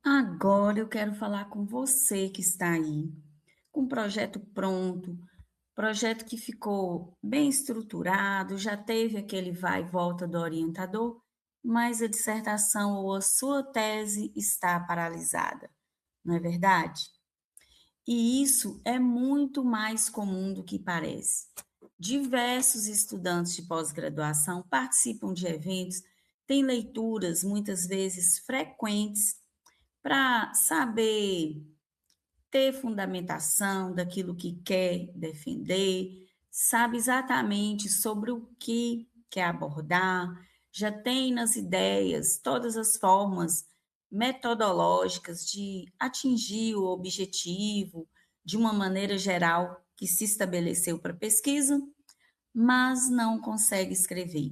Agora eu quero falar com você que está aí, com o projeto pronto, projeto que ficou bem estruturado, já teve aquele vai e volta do orientador, mas a dissertação ou a sua tese está paralisada, não é verdade? E isso é muito mais comum do que parece. Diversos estudantes de pós-graduação participam de eventos, têm leituras muitas vezes frequentes para saber ter fundamentação daquilo que quer defender, sabe exatamente sobre o que quer abordar, já tem nas ideias todas as formas metodológicas de atingir o objetivo de uma maneira geral que se estabeleceu para a pesquisa, mas não consegue escrever.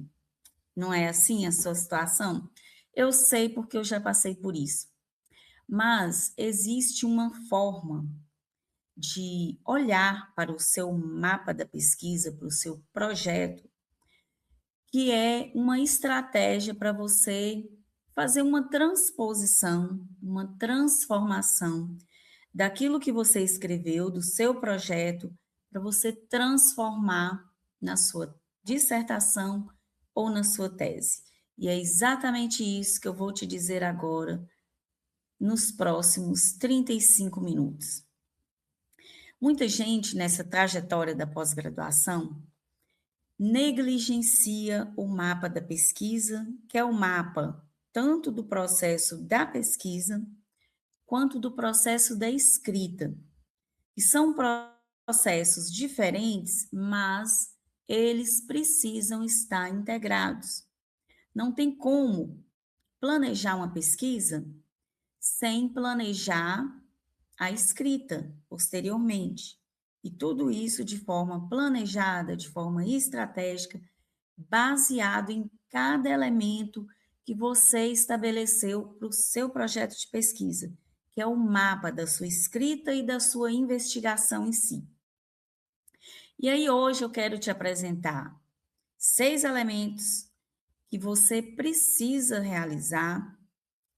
Não é assim a sua situação? Eu sei porque eu já passei por isso. Mas existe uma forma de olhar para o seu mapa da pesquisa, para o seu projeto, que é uma estratégia para você fazer uma transposição, uma transformação daquilo que você escreveu, do seu projeto, para você transformar na sua dissertação ou na sua tese. E é exatamente isso que eu vou te dizer agora, nos próximos 35 minutos. Muita gente nessa trajetória da pós-graduação negligencia o mapa da pesquisa, que é o mapa tanto do processo da pesquisa quanto do processo da escrita. E são processos diferentes, mas eles precisam estar integrados. Não tem como planejar uma pesquisa sem planejar a escrita posteriormente. E tudo isso de forma planejada, de forma estratégica, baseado em cada elemento que você estabeleceu para o seu projeto de pesquisa, que é o mapa da sua escrita e da sua investigação em si. E aí hoje eu quero te apresentar 6 elementos que você precisa realizar,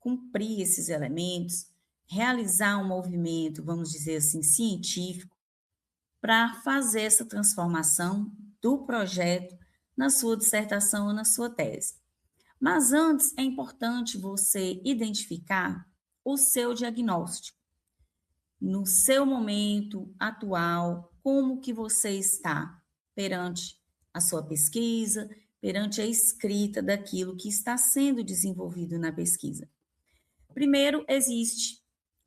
cumprir esses elementos, realizar um movimento, vamos dizer assim, científico, para fazer essa transformação do projeto na sua dissertação ou na sua tese. Mas antes é importante você identificar o seu diagnóstico. No seu momento atual, como que você está perante a sua pesquisa, perante a escrita daquilo que está sendo desenvolvido na pesquisa. Primeiro, existe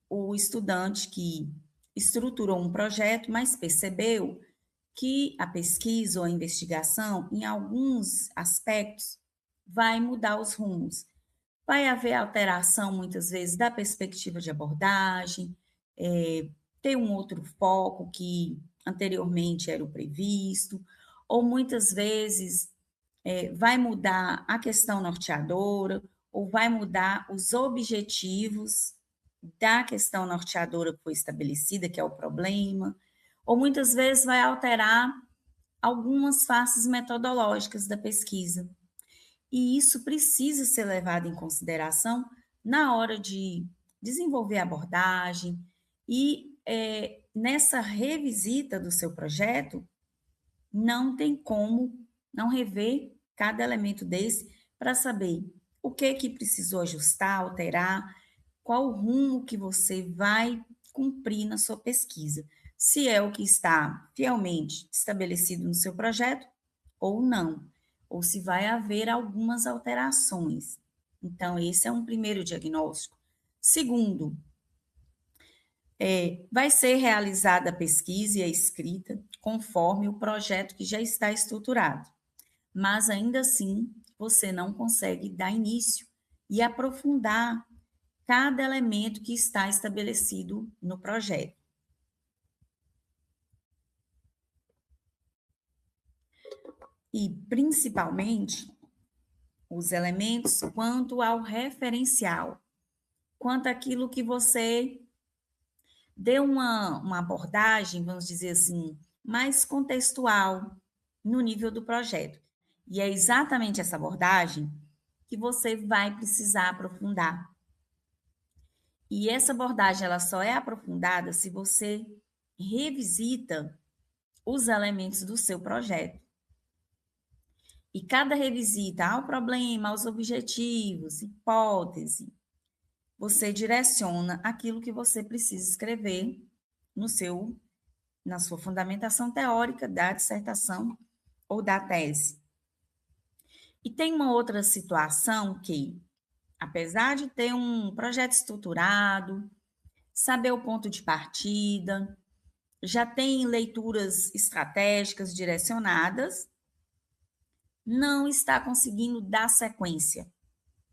o estudante que estruturou um projeto, mas percebeu que a pesquisa ou a investigação, em alguns aspectos, vai mudar os rumos. Vai haver alteração, muitas vezes, da perspectiva de abordagem, ter um outro foco que anteriormente era o previsto, ou muitas vezes vai mudar a questão norteadora, ou vai mudar os objetivos da questão norteadora que foi estabelecida, que é o problema, ou muitas vezes vai alterar algumas faces metodológicas da pesquisa. E isso precisa ser levado em consideração na hora de desenvolver a abordagem e nessa revisita do seu projeto, não tem como não rever cada elemento desse para saber o que precisou ajustar, alterar, qual o rumo que você vai cumprir na sua pesquisa. Se é o que está fielmente estabelecido no seu projeto ou não, ou se vai haver algumas alterações. Então, esse é um primeiro diagnóstico. Segundo, vai ser realizada a pesquisa e a escrita conforme o projeto que já está estruturado, mas ainda assim você não consegue dar início e aprofundar cada elemento que está estabelecido no projeto. E, principalmente, os elementos quanto ao referencial, quanto àquilo que você deu uma abordagem, vamos dizer assim, mais contextual no nível do projeto. E é exatamente essa abordagem que você vai precisar aprofundar. E essa abordagem ela só é aprofundada se você revisita os elementos do seu projeto. E cada revisita ao problema, aos objetivos, hipótese, você direciona aquilo que você precisa escrever na sua fundamentação teórica da dissertação ou da tese. E tem uma outra situação que, apesar de ter um projeto estruturado, saber o ponto de partida, já tem leituras estratégicas direcionadas, não está conseguindo dar sequência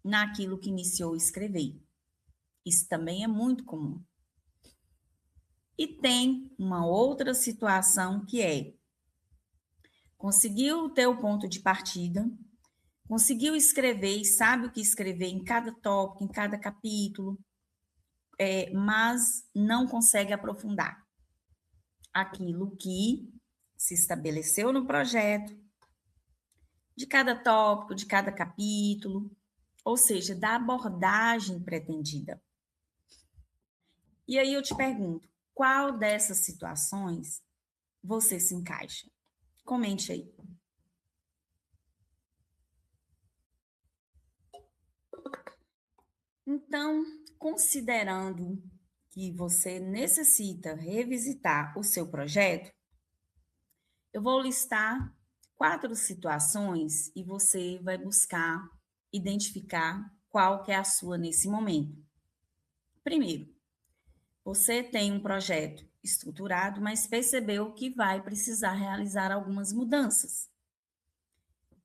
naquilo que iniciou a escrever. Isso também é muito comum. E tem uma outra situação que é: conseguiu ter o ponto de partida, conseguiu escrever e sabe o que escrever em cada tópico, em cada capítulo, mas não consegue aprofundar aquilo que se estabeleceu no projeto, de cada tópico, de cada capítulo, ou seja, da abordagem pretendida. E aí eu te pergunto, qual dessas situações você se encaixa? Comente aí. Então, considerando que você necessita revisitar o seu projeto, eu vou listar 4 situações e você vai buscar identificar qual que é a sua nesse momento. Primeiro, você tem um projeto estruturado, mas percebeu que vai precisar realizar algumas mudanças.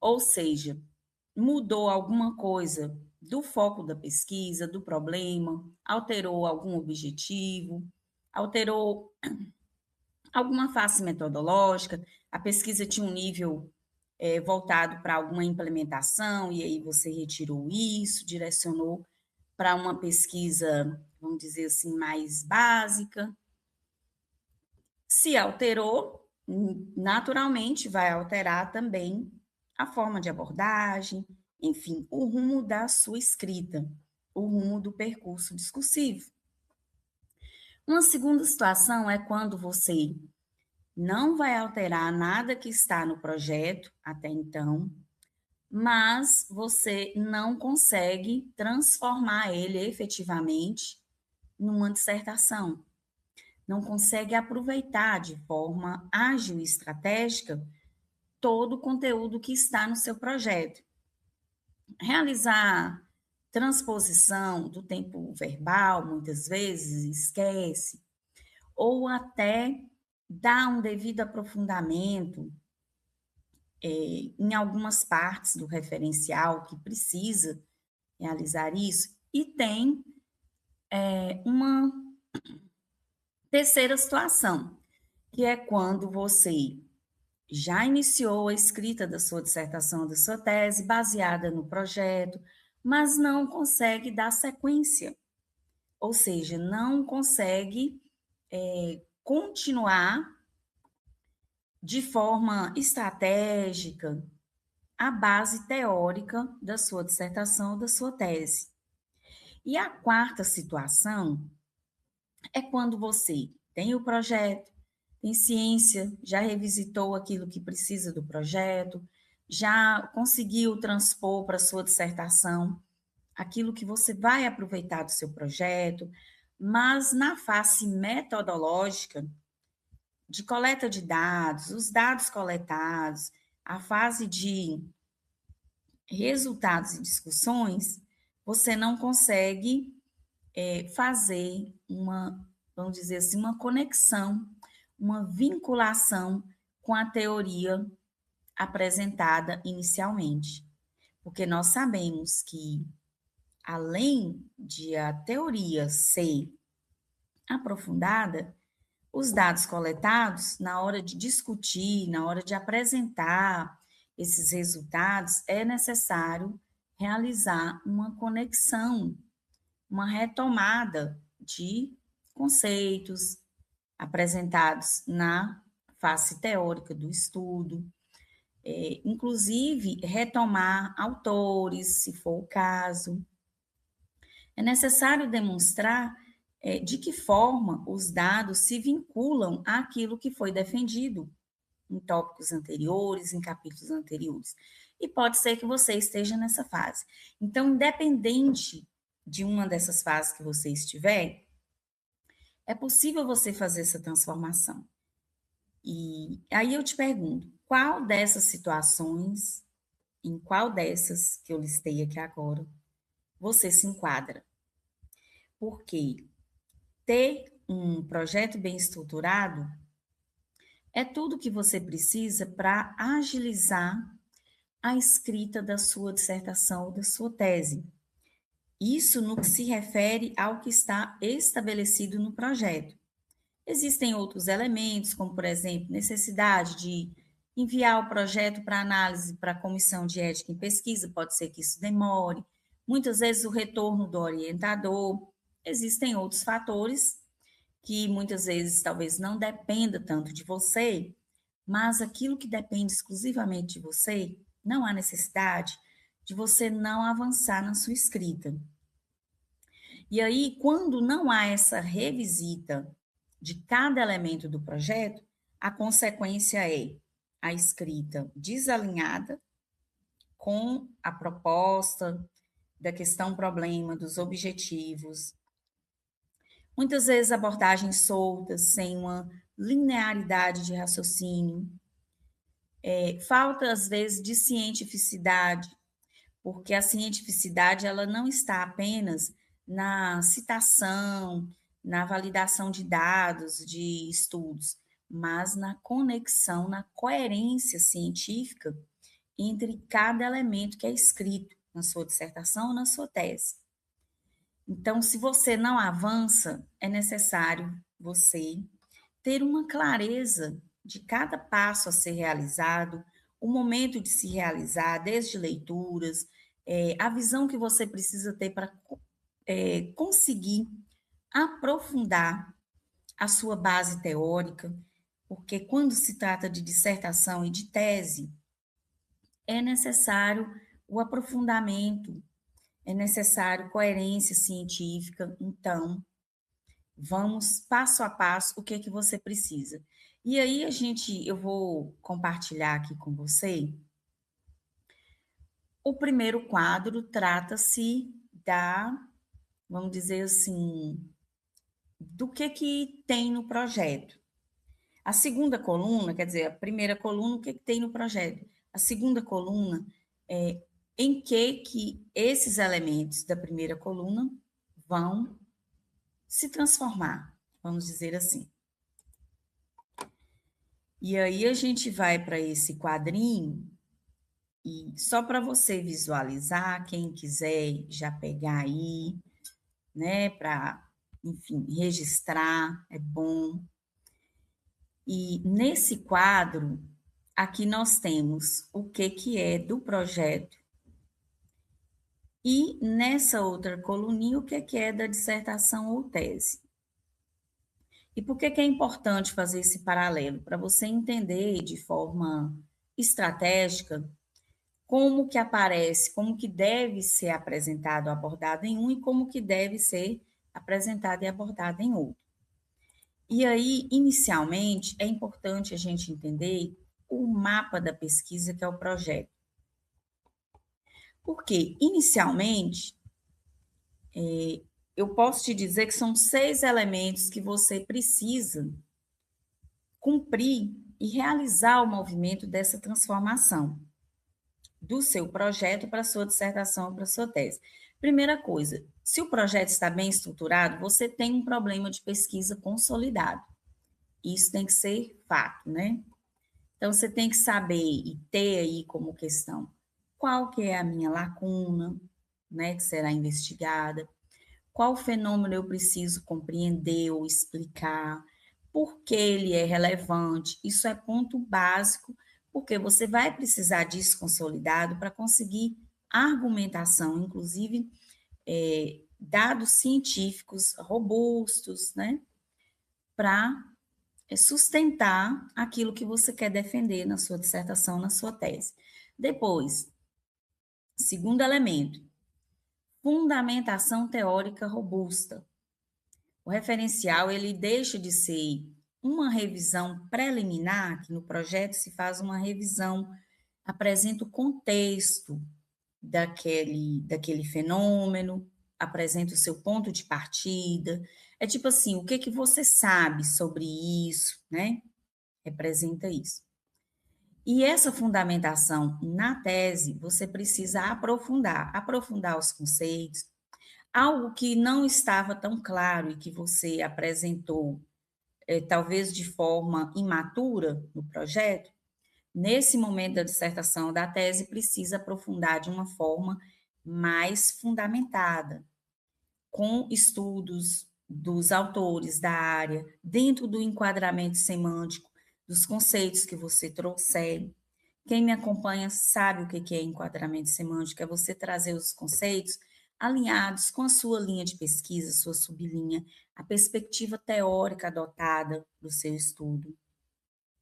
Ou seja, mudou alguma coisa do foco da pesquisa, do problema, alterou algum objetivo, alterou alguma face metodológica, a pesquisa tinha um nível voltado para alguma implementação, e aí você retirou isso, direcionou para uma pesquisa, vamos dizer assim, mais básica. Se alterou, naturalmente vai alterar também a forma de abordagem, enfim, o rumo da sua escrita, o rumo do percurso discursivo. Uma segunda situação é quando você não vai alterar nada que está no projeto até então, mas você não consegue transformar ele efetivamente numa dissertação. Não consegue aproveitar de forma ágil e estratégica todo o conteúdo que está no seu projeto. Realizar transposição do tempo verbal, muitas vezes, esquece, ou até dar um devido aprofundamento em algumas partes do referencial que precisa realizar isso. E tem uma terceira situação, que é quando você já iniciou a escrita da sua dissertação, da sua tese, baseada no projeto, mas não consegue dar sequência, ou seja, não consegue continuar de forma estratégica a base teórica da sua dissertação, da sua tese. E a quarta situação é quando você tem o projeto, tem ciência, já revisitou aquilo que precisa do projeto, já conseguiu transpor para a sua dissertação aquilo que você vai aproveitar do seu projeto, mas na face metodológica de coleta de dados, os dados coletados, a fase de resultados e discussões, você não consegue fazer uma, vamos dizer assim, uma conexão, uma vinculação com a teoria apresentada inicialmente. Porque nós sabemos que, além de a teoria ser aprofundada, os dados coletados, na hora de discutir, na hora de apresentar esses resultados, é necessário realizar uma conexão, uma retomada de conceitos apresentados na face teórica do estudo, inclusive retomar autores, se for o caso. É necessário demonstrar de que forma os dados se vinculam àquilo que foi defendido em tópicos anteriores, em capítulos anteriores. E pode ser que você esteja nessa fase. Então, independente de uma dessas fases que você estiver, é possível você fazer essa transformação. E aí eu te pergunto, qual dessas situações, em qual dessas que eu listei aqui agora, você se enquadra? Porque ter um projeto bem estruturado é tudo que você precisa para agilizar a escrita da sua dissertação ou da sua tese. Isso no que se refere ao que está estabelecido no projeto. Existem outros elementos, como, por exemplo, necessidade de enviar o projeto para análise para a comissão de ética em pesquisa, pode ser que isso demore. Muitas vezes o retorno do orientador. Existem outros fatores que muitas vezes talvez não dependa tanto de você, mas aquilo que depende exclusivamente de você, não há necessidade de você não avançar na sua escrita. E aí, quando não há essa revisita de cada elemento do projeto, a consequência é a escrita desalinhada com a proposta da questão problema, dos objetivos. Muitas vezes abordagens soltas, sem uma linearidade de raciocínio. Falta, às vezes, de cientificidade, porque a cientificidade ela não está apenas na citação, na validação de dados, de estudos, mas na conexão, na coerência científica entre cada elemento que é escrito na sua dissertação ou na sua tese. Então, se você não avança, é necessário você ter uma clareza de cada passo a ser realizado, o momento de se realizar, desde leituras, a visão que você precisa ter para conseguir aprofundar a sua base teórica, porque quando se trata de dissertação e de tese, é necessário o aprofundamento, é necessário coerência científica. Então, vamos passo a passo o que é que você precisa. E aí eu vou compartilhar aqui com você. O primeiro quadro trata-se vamos dizer assim, do que tem no projeto. A segunda coluna, quer dizer, a primeira coluna, o que tem no projeto. A segunda coluna é em que esses elementos da primeira coluna vão se transformar, vamos dizer assim. E aí a gente vai para esse quadrinho e só para você visualizar, quem quiser já pegar aí, né, para, enfim, registrar, é bom. E nesse quadro, aqui nós temos o que é do projeto e nessa outra coluninha o que é da dissertação ou tese. E por que é importante fazer esse paralelo? Para você entender de forma estratégica como que aparece, como que deve ser apresentado, abordado em um e como que deve ser apresentado e abordado em outro. E aí, inicialmente, é importante a gente entender o mapa da pesquisa, que é o projeto. Porque, inicialmente, eu posso te dizer que são 6 elementos que você precisa cumprir e realizar o movimento dessa transformação do seu projeto para a sua dissertação, para a sua tese. Primeira coisa, se o projeto está bem estruturado, você tem um problema de pesquisa consolidado. Isso tem que ser fato, né? Então, você tem que saber e ter aí como questão qual que é a minha lacuna, né, que será investigada, qual fenômeno eu preciso compreender ou explicar, por que ele é relevante. Isso é ponto básico, porque você vai precisar disso consolidado para conseguir argumentação, inclusive dados científicos robustos, né, para sustentar aquilo que você quer defender na sua dissertação, na sua tese. Depois, segundo elemento, fundamentação teórica robusta. O referencial, ele deixa de ser uma revisão preliminar, que no projeto se faz uma revisão, apresenta o contexto daquele fenômeno, apresenta o seu ponto de partida. É tipo assim, o que que você sabe sobre isso, né? Representa isso. E essa fundamentação na tese, você precisa aprofundar os conceitos, algo que não estava tão claro e que você apresentou, talvez de forma imatura no projeto, nesse momento da dissertação, da tese, precisa aprofundar de uma forma mais fundamentada, com estudos dos autores da área, dentro do enquadramento semântico, dos conceitos que você trouxer. Quem me acompanha sabe o que é enquadramento semântico, é você trazer os conceitos alinhados com a sua linha de pesquisa, sua sublinha, a perspectiva teórica adotada do seu estudo.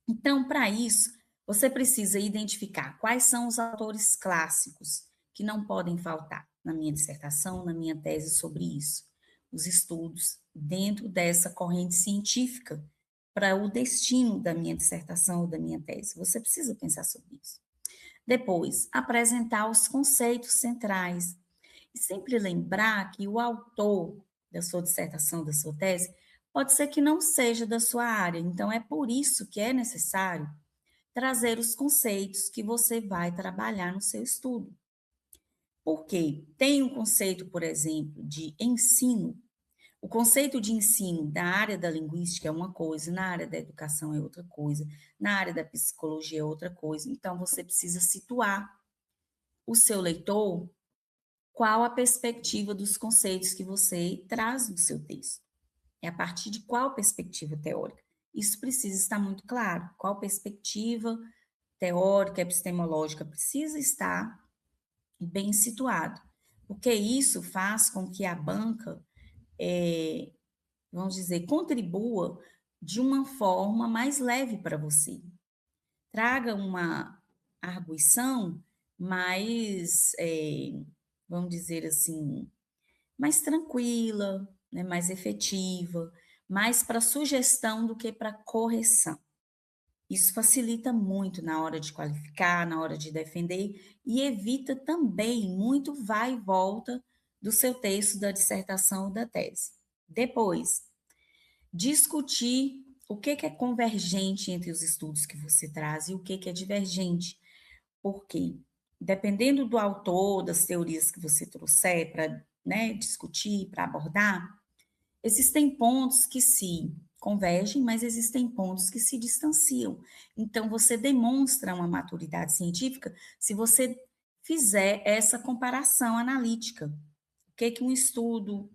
Então, para isso, você precisa identificar quais são os autores clássicos que não podem faltar na minha dissertação, na minha tese sobre isso. Os estudos dentro dessa corrente científica para o destino da minha dissertação ou da minha tese. Você precisa pensar sobre isso. Depois, apresentar os conceitos centrais. E sempre lembrar que o autor da sua dissertação, da sua tese, pode ser que não seja da sua área. Então, é por isso que é necessário trazer os conceitos que você vai trabalhar no seu estudo. Porque tem um conceito, por exemplo, de ensino. O conceito de ensino da área da linguística é uma coisa, na área da educação é outra coisa, na área da psicologia é outra coisa. Então, você precisa situar o seu leitor qual a perspectiva dos conceitos que você traz no seu texto. É a partir de qual perspectiva teórica? Isso precisa estar muito claro. Qual perspectiva teórica, epistemológica precisa estar bem situado. Porque isso faz com que a banca, vamos dizer, contribua de uma forma mais leve para você. Traga uma arguição mais, vamos dizer assim, mais tranquila, né, mais efetiva, mais para sugestão do que para correção. Isso facilita muito na hora de qualificar, na hora de defender e evita também muito vai e volta do seu texto, da dissertação ou da tese. Depois, discutir o que é convergente entre os estudos que você traz e o que é divergente. Por quê? Dependendo do autor, das teorias que você trouxer para, né, discutir, para abordar, existem pontos que se convergem, mas existem pontos que se distanciam. Então, você demonstra uma maturidade científica se você fizer essa comparação analítica. O que um estudo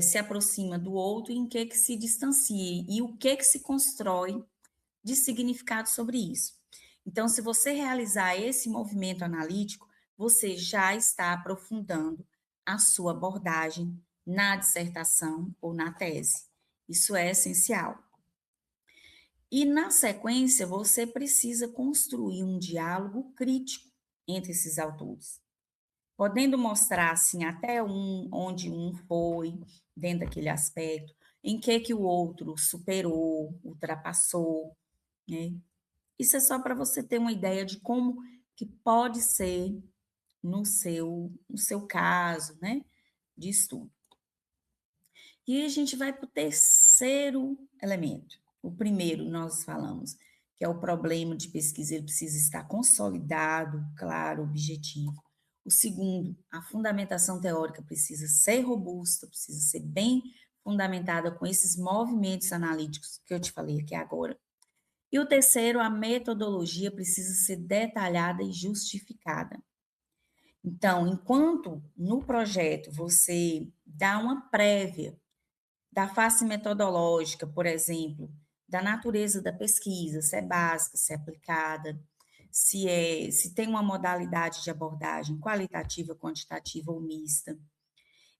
se aproxima do outro e em que se distancia, e o que se constrói de significado sobre isso. Então, se você realizar esse movimento analítico, você já está aprofundando a sua abordagem na dissertação ou na tese. Isso é essencial. E na sequência, você precisa construir um diálogo crítico entre esses autores, podendo mostrar assim até onde um foi dentro daquele aspecto, em que o outro superou, ultrapassou, né? Isso é só para você ter uma ideia de como que pode ser no seu caso, né, de estudo. E a gente vai para o terceiro elemento. O primeiro nós falamos, que é o problema de pesquisa, ele precisa estar consolidado, claro, objetivo. O segundo, a fundamentação teórica precisa ser robusta, precisa ser bem fundamentada com esses movimentos analíticos que eu te falei aqui agora. E o terceiro, a metodologia precisa ser detalhada e justificada. Então, enquanto no projeto você dá uma prévia da face metodológica, por exemplo, da natureza da pesquisa, se é básica, se é aplicada, se tem uma modalidade de abordagem qualitativa, quantitativa ou mista.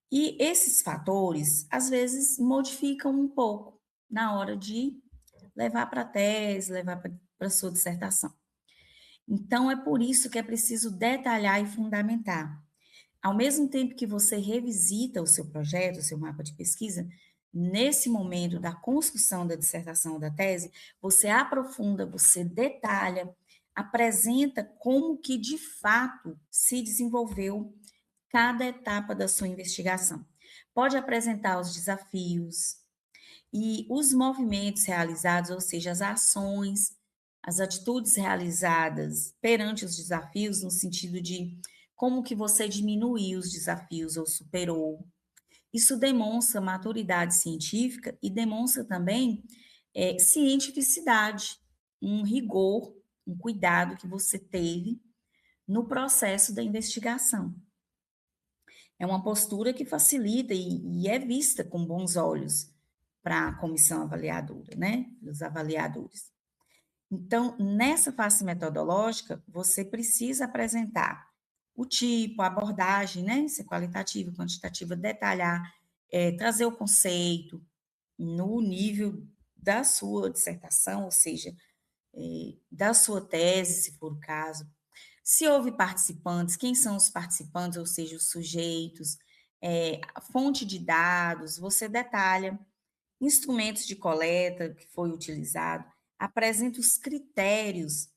E esses fatores, às vezes, modificam um pouco na hora de levar para a tese, levar para a sua dissertação. Então, é por isso que é preciso detalhar e fundamentar. Ao mesmo tempo que você revisita o seu projeto, o seu mapa de pesquisa, nesse momento da construção da dissertação ou da tese, você aprofunda, você detalha, apresenta como que de fato se desenvolveu cada etapa da sua investigação. Pode apresentar os desafios e os movimentos realizados, ou seja, as ações, as atitudes realizadas perante os desafios, no sentido de como que você diminuiu os desafios ou superou. Isso demonstra maturidade científica e demonstra também cientificidade, um rigor, um cuidado que você teve no processo da investigação. É uma postura que facilita e é vista com bons olhos para a comissão avaliadora, né? Os avaliadores. Então, nessa face metodológica, você precisa apresentar o tipo, a abordagem, né? Se é qualitativa, quantitativa, detalhar, trazer o conceito no nível da sua dissertação, ou seja, da sua tese, se for o caso. Se houve participantes, quem são os participantes, ou seja, os sujeitos, a fonte de dados, você detalha instrumentos de coleta que foi utilizado, apresenta os critérios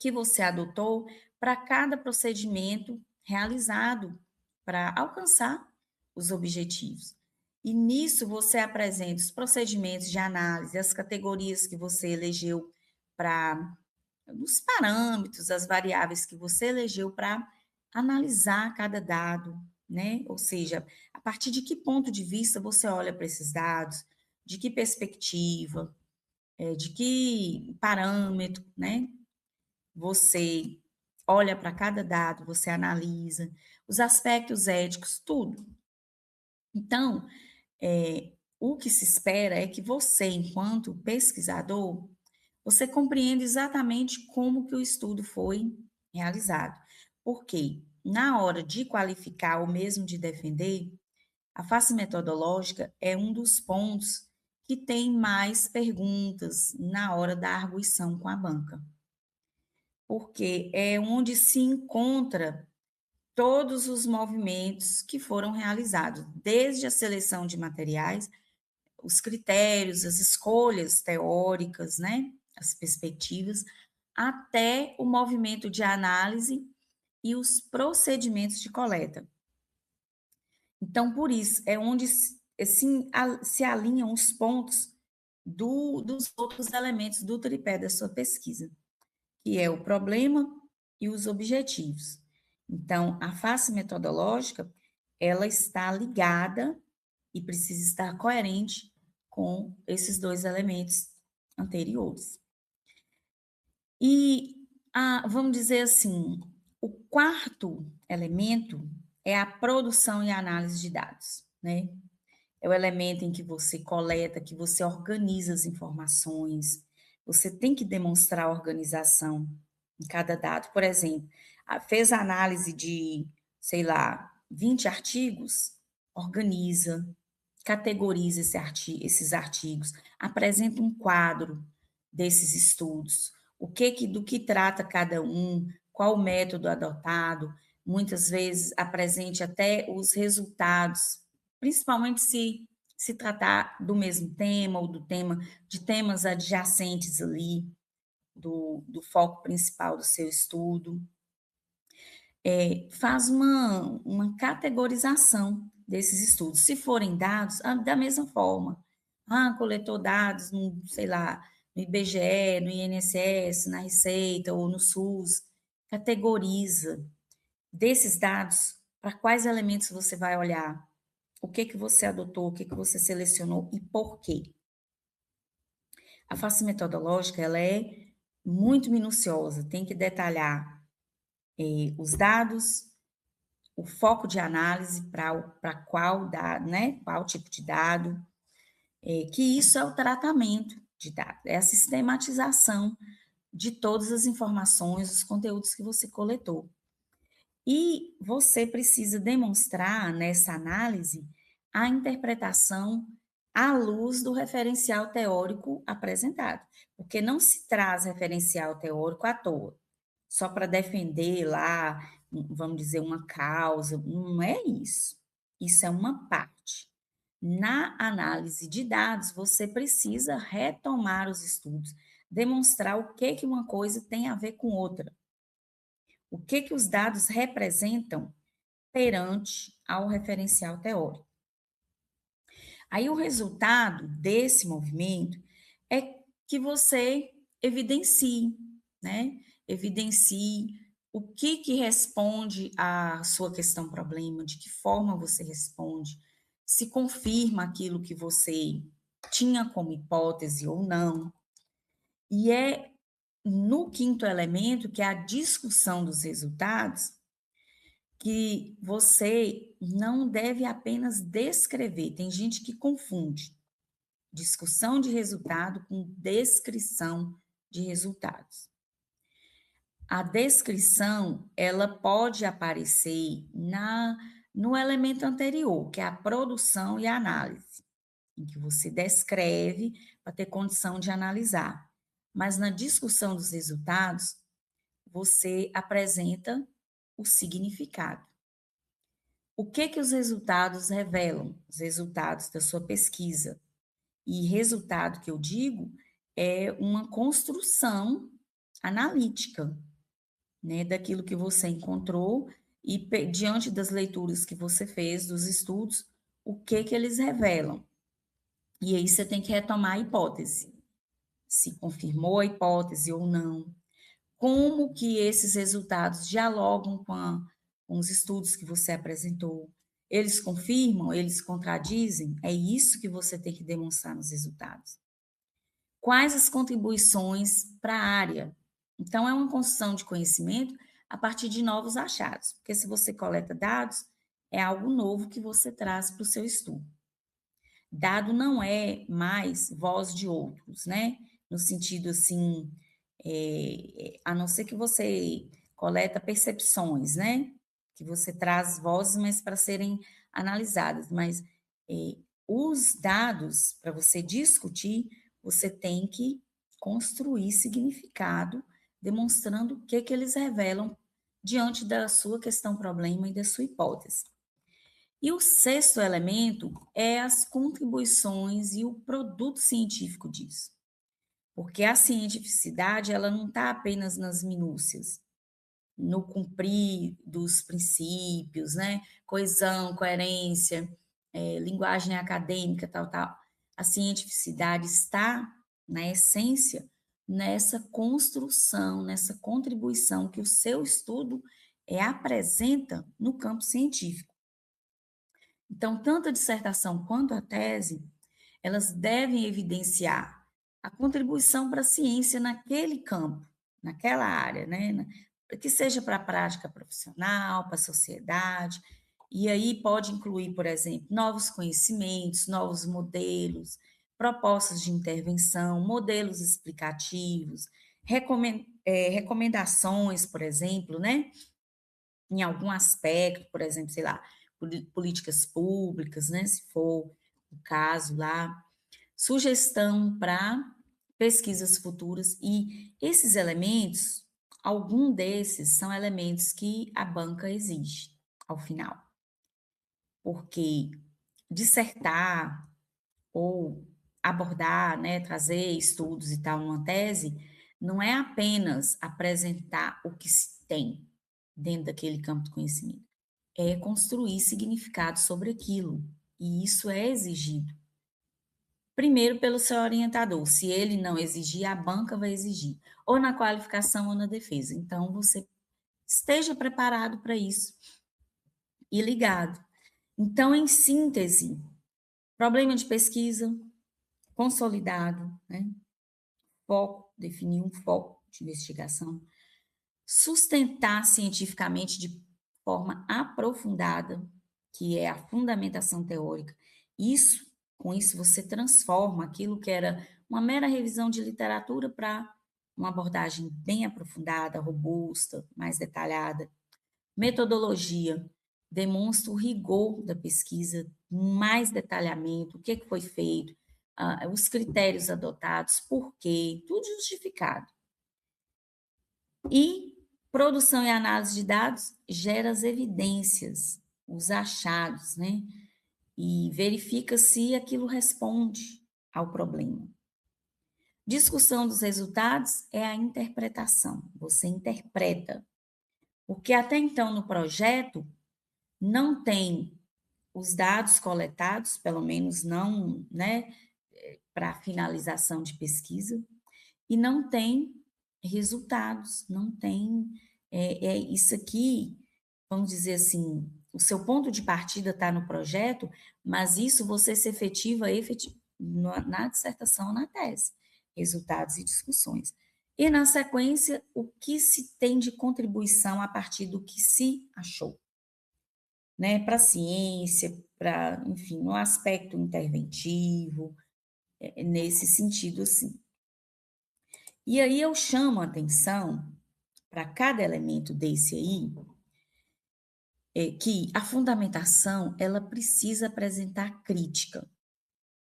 que você adotou para cada procedimento realizado para alcançar os objetivos. E nisso você apresenta os procedimentos de análise, as categorias que você elegeu para os parâmetros, as variáveis que você elegeu para analisar cada dado, né? Ou seja, a partir de que ponto de vista você olha para esses dados, de que perspectiva, de que parâmetro, né? Você olha para cada dado, você analisa os aspectos éticos, tudo. Então, o que se espera é que você, enquanto pesquisador, você compreenda exatamente como que o estudo foi realizado. Porque na hora de qualificar ou mesmo de defender, a face metodológica é um dos pontos que tem mais perguntas na hora da arguição com a banca. Porque é onde se encontra todos os movimentos que foram realizados, desde a seleção de materiais, os critérios, as escolhas teóricas, né, as perspectivas, até o movimento de análise e os procedimentos de coleta. Então, por isso, é onde se alinham os pontos dos outros elementos do tripé da sua pesquisa, que é o problema e os objetivos. Então, a face metodológica, ela está ligada e precisa estar coerente com esses dois elementos anteriores. E, vamos dizer assim, o quarto elemento é a produção e análise de dados, né? É o elemento em que você coleta, que você organiza as informações, você tem que demonstrar a organização em cada dado. Por exemplo, fez a análise de, sei lá, 20 artigos, organiza, categoriza esses artigos, apresenta um quadro desses estudos, do que trata cada um, qual o método adotado, muitas vezes apresente até os resultados, principalmente se tratar do mesmo tema ou de temas adjacentes ali, do foco principal do seu estudo. Faz uma categorização desses estudos. Se forem dados, da mesma forma. Coletou dados no, sei lá, no IBGE, no INSS, na Receita ou no SUS, categoriza desses dados para quais elementos você vai olhar, o que você adotou, o que você selecionou e por quê. A face metodológica, ela é muito minuciosa, tem que detalhar os dados, o foco de análise para qual dado, né? Qual tipo de dado, que isso é o tratamento de dados, é a sistematização de todas as informações, os conteúdos que você coletou. E você precisa demonstrar nessa análise a interpretação à luz do referencial teórico apresentado, porque não se traz referencial teórico à toa, só para defender lá, vamos dizer, uma causa, não é isso. Isso é uma parte. Na análise de dados, você precisa retomar os estudos, demonstrar o que que uma coisa tem a ver com outra, o que que os dados representam perante ao referencial teórico. Aí o resultado desse movimento é que você evidencie, né? Evidencie o que responde à sua questão problema, de que forma você responde, se confirma aquilo que você tinha como hipótese ou não. E é no quinto elemento, que é a discussão dos resultados, que você não deve apenas descrever. Tem gente que confunde discussão de resultado com descrição de resultados. A descrição, ela pode aparecer no elemento anterior, que é a produção e a análise, em que você descreve para ter condição de analisar. Mas na discussão dos resultados, você apresenta o significado. O que os resultados revelam? Os resultados da sua pesquisa. E resultado que eu digo é uma construção analítica, né, daquilo que você encontrou e diante das leituras que você fez, dos estudos, o que eles revelam. E aí você tem que retomar a hipótese, se confirmou a hipótese ou não, como que esses resultados dialogam com os estudos que você apresentou. Eles confirmam, eles contradizem? É isso que você tem que demonstrar nos resultados. Quais as contribuições para a área? Então, é uma construção de conhecimento a partir de novos achados, porque se você coleta dados, é algo novo que você traz para o seu estudo. Dado não é mais voz de outros, né? No sentido assim, a não ser que você coleta percepções, né? Que você traz vozes, mas para serem analisadas. Mas os dados, para você discutir, você tem que construir significado, demonstrando o que eles revelam diante da sua questão problema e da sua hipótese. E o sexto elemento é as contribuições e o produto científico disso. Porque a cientificidade, ela não está apenas nas minúcias, no cumprir dos princípios, né? Coesão, coerência, linguagem acadêmica, tal. A cientificidade está, na essência, nessa construção, nessa contribuição que o seu estudo apresenta no campo científico. Então, tanto a dissertação quanto a tese, elas devem evidenciar a contribuição para a ciência naquele campo, naquela área, né? Que seja para a prática profissional, para a sociedade, e aí pode incluir, por exemplo, novos conhecimentos, novos modelos, propostas de intervenção, modelos explicativos, recomendações, por exemplo, né? Em algum aspecto, por exemplo, sei lá, políticas públicas, né? Se for o caso lá, sugestão para pesquisas futuras, e esses elementos, algum desses são elementos que a banca exige ao final, porque dissertar ou abordar, né, trazer estudos e tal numa tese, não é apenas apresentar o que se tem dentro daquele campo de conhecimento, é construir significado sobre aquilo, e isso é exigido. Primeiro, pelo seu orientador. Se ele não exigir, a banca vai exigir, ou na qualificação ou na defesa. Então, você esteja preparado para isso e ligado. Então, em síntese, problema de pesquisa consolidado, né? Foco, definir um foco de investigação, sustentar cientificamente de forma aprofundada, que é a fundamentação teórica. Com isso você transforma aquilo que era uma mera revisão de literatura para uma abordagem bem aprofundada, robusta, mais detalhada. Metodologia demonstra o rigor da pesquisa, mais detalhamento, o que foi feito, os critérios adotados, por quê, tudo justificado. E produção e análise de dados gera as evidências, os achados, né? e verifica se aquilo responde ao problema. Discussão dos resultados é a interpretação. Você interpreta. Porque até então no projeto não tem os dados coletados, pelo menos não, né, para finalização de pesquisa, e não tem resultados, não tem. Isso aqui, vamos dizer assim, o seu ponto de partida está no projeto, mas isso você se efetiva na dissertação, na tese, resultados e discussões. E na sequência, o que se tem de contribuição a partir do que se achou, né? Para a ciência, para, enfim, no aspecto interventivo, nesse sentido, assim. E aí eu chamo a atenção para cada elemento desse aí, que a fundamentação, ela precisa apresentar crítica.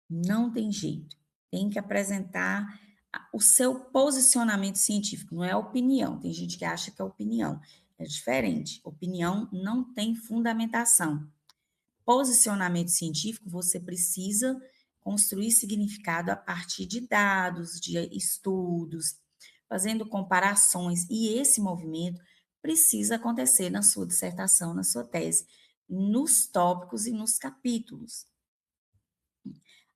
Não tem jeito. Tem que apresentar o seu posicionamento científico, não é opinião. Tem gente que acha que é opinião. É diferente. Opinião não tem fundamentação. Posicionamento científico, você precisa construir significado a partir de dados, de estudos, fazendo comparações, e esse movimento precisa acontecer na sua dissertação, na sua tese, nos tópicos e nos capítulos.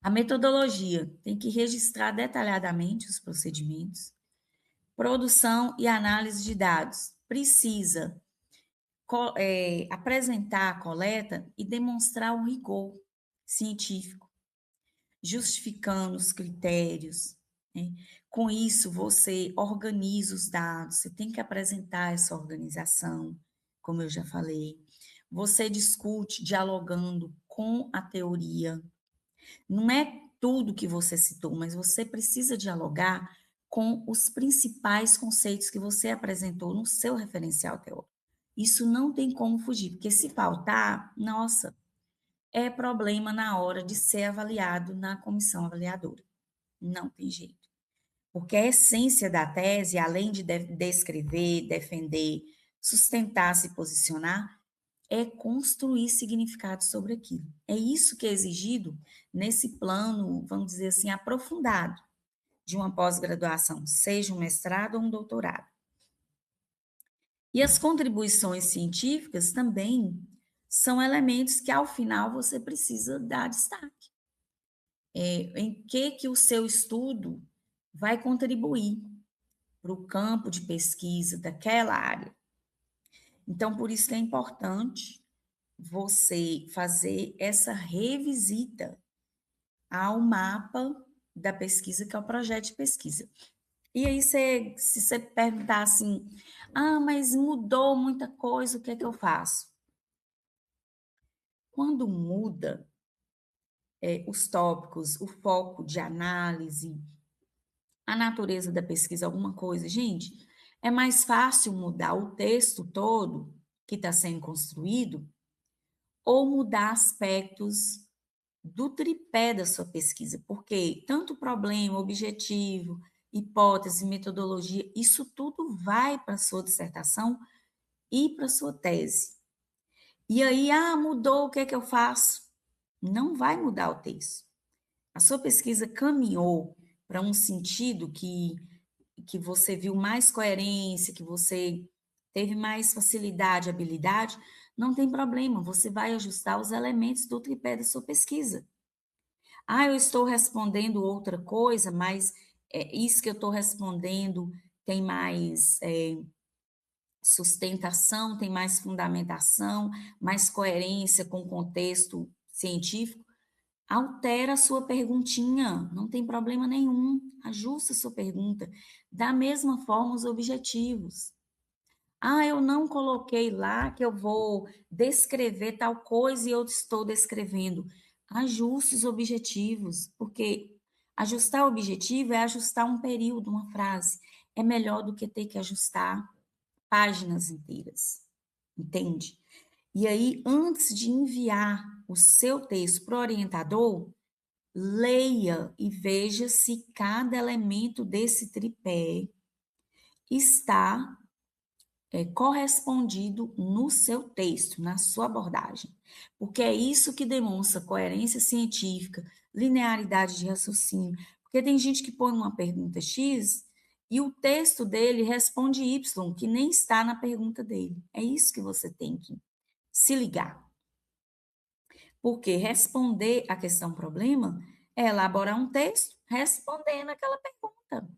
A metodologia tem que registrar detalhadamente os procedimentos. Produção e análise de dados precisa apresentar a coleta e demonstrar o rigor científico, justificando os critérios, né? Com isso, você organiza os dados, você tem que apresentar essa organização, como eu já falei. Você discute dialogando com a teoria. Não é tudo que você citou, mas você precisa dialogar com os principais conceitos que você apresentou no seu referencial teórico. Isso não tem como fugir, porque se faltar, nossa, é problema na hora de ser avaliado na comissão avaliadora. Não tem jeito. Porque a essência da tese, além de descrever, defender, sustentar, se posicionar, é construir significado sobre aquilo. É isso que é exigido nesse plano, vamos dizer assim, aprofundado de uma pós-graduação, seja um mestrado ou um doutorado. E as contribuições científicas também são elementos que, ao final, você precisa dar destaque. Em que o seu estudo vai contribuir para o campo de pesquisa daquela área. Então, por isso que é importante você fazer essa revisita ao mapa da pesquisa, que é o projeto de pesquisa. E aí, se você perguntar assim, mas mudou muita coisa, o que é que eu faço? Quando muda os tópicos, o foco de análise, a natureza da pesquisa, alguma coisa, gente, é mais fácil mudar o texto todo que está sendo construído ou mudar aspectos do tripé da sua pesquisa, porque tanto problema, objetivo, hipótese, metodologia, isso tudo vai para a sua dissertação e para a sua tese. E aí, mudou, o que é que eu faço? Não vai mudar o texto. A sua pesquisa caminhou para um sentido que você viu mais coerência, que você teve mais facilidade, habilidade, não tem problema, você vai ajustar os elementos do tripé da sua pesquisa. Eu estou respondendo outra coisa, mas isso que eu estou respondendo tem mais sustentação, tem mais fundamentação, mais coerência com o contexto científico. Altera a sua perguntinha, não tem problema nenhum. Ajusta a sua pergunta. Da mesma forma, os objetivos. Eu não coloquei lá que eu vou descrever tal coisa e eu estou descrevendo. Ajuste os objetivos, porque ajustar o objetivo é ajustar um período, uma frase. É melhor do que ter que ajustar páginas inteiras. Entende? E aí, antes de enviar o seu texto para o orientador, leia e veja se cada elemento desse tripé está correspondido no seu texto, na sua abordagem, porque é isso que demonstra coerência científica, linearidade de raciocínio, porque tem gente que põe uma pergunta X e o texto dele responde Y, que nem está na pergunta dele. É isso que você tem que se ligar. Porque responder a questão problema é elaborar um texto respondendo aquela pergunta.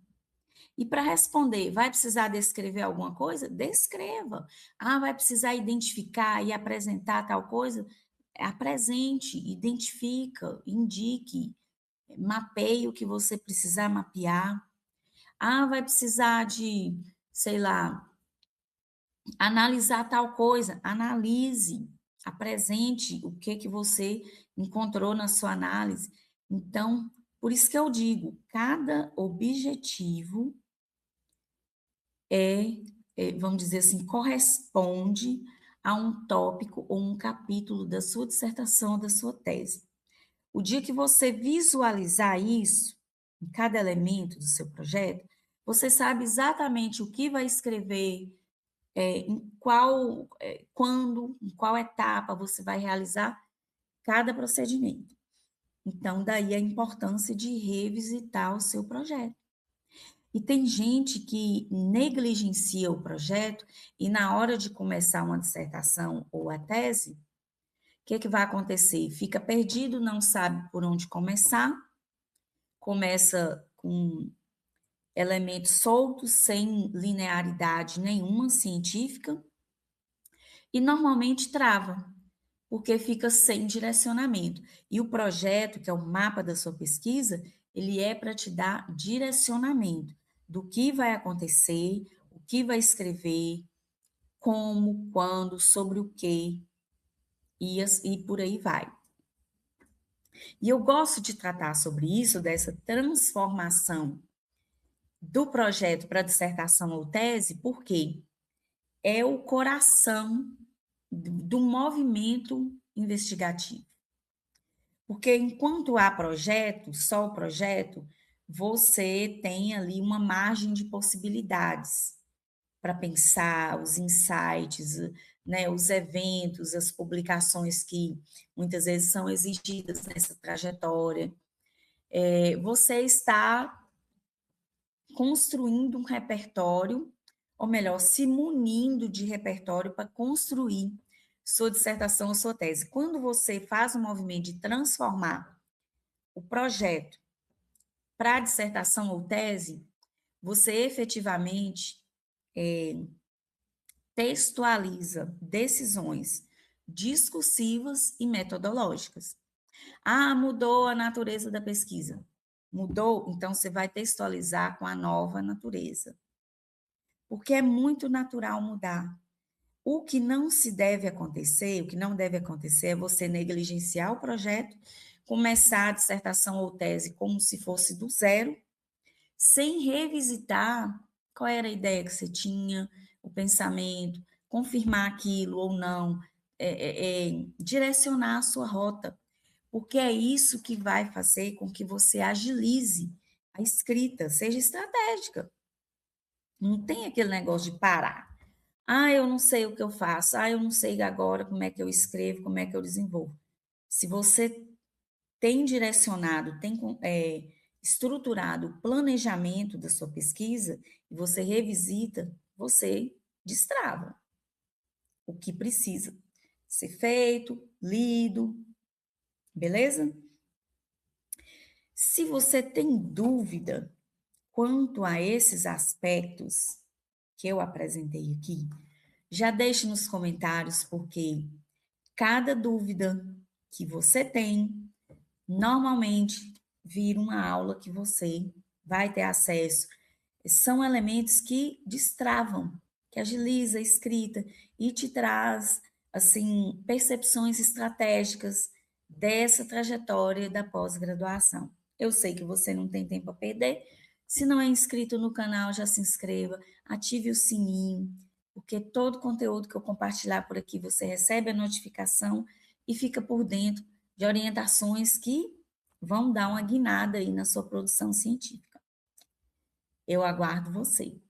E para responder, vai precisar descrever alguma coisa? Descreva. Ah, vai precisar identificar e apresentar tal coisa? Apresente, identifica, indique, mapeie o que você precisar mapear. Ah, vai precisar de, sei lá, analisar tal coisa, analise, apresente o que você encontrou na sua análise. Então, por isso que eu digo, cada objetivo vamos dizer assim, corresponde a um tópico ou um capítulo da sua dissertação, da sua tese. O dia que você visualizar isso, em cada elemento do seu projeto, você sabe exatamente o que vai escrever, quando, em qual etapa você vai realizar cada procedimento. Então, daí a importância de revisitar o seu projeto. E tem gente que negligencia o projeto e na hora de começar uma dissertação ou a tese, o que vai acontecer? Fica perdido, não sabe por onde começar, começa com elementos soltos, sem linearidade nenhuma científica, e normalmente trava, porque fica sem direcionamento. E o projeto, que é o mapa da sua pesquisa, ele é para te dar direcionamento do que vai acontecer, o que vai escrever, como, quando, sobre o que, e por aí vai. E eu gosto de tratar sobre isso, dessa transformação do projeto para dissertação ou tese, porque é o coração do movimento investigativo. Porque enquanto há projeto, só o projeto, você tem ali uma margem de possibilidades para pensar, os insights, né, os eventos, as publicações que muitas vezes são exigidas nessa trajetória. Você está construindo um repertório, ou melhor, se munindo de repertório para construir sua dissertação ou sua tese. Quando você faz o movimento de transformar o projeto para dissertação ou tese, você efetivamente textualiza decisões discursivas e metodológicas. Ah, mudou a natureza da pesquisa. Mudou? Então você vai textualizar com a nova natureza. Porque é muito natural mudar. O que não se deve acontecer, o que não deve acontecer é você negligenciar o projeto, começar a dissertação ou tese como se fosse do zero, sem revisitar qual era a ideia que você tinha, o pensamento, confirmar aquilo ou não, direcionar a sua rota, porque é isso que vai fazer com que você agilize a escrita, seja estratégica. Não tem aquele negócio de parar. Ah, eu não sei o que eu faço. Ah, eu não sei agora como é que eu escrevo, como é que eu desenvolvo. Se você tem direcionado, tem estruturado o planejamento da sua pesquisa e você revisita, você destrava o que precisa ser feito, lido, beleza? Se você tem dúvida quanto a esses aspectos que eu apresentei aqui, já deixe nos comentários, porque cada dúvida que você tem, normalmente vira uma aula que você vai ter acesso. São elementos que destravam, que agiliza a escrita e te traz, assim, percepções estratégicas dessa trajetória da pós-graduação. Eu sei que você não tem tempo a perder. Se não é inscrito no canal, já se inscreva, ative o sininho, porque todo conteúdo que eu compartilhar por aqui você recebe a notificação e fica por dentro de orientações que vão dar uma guinada aí na sua produção científica. Eu aguardo você.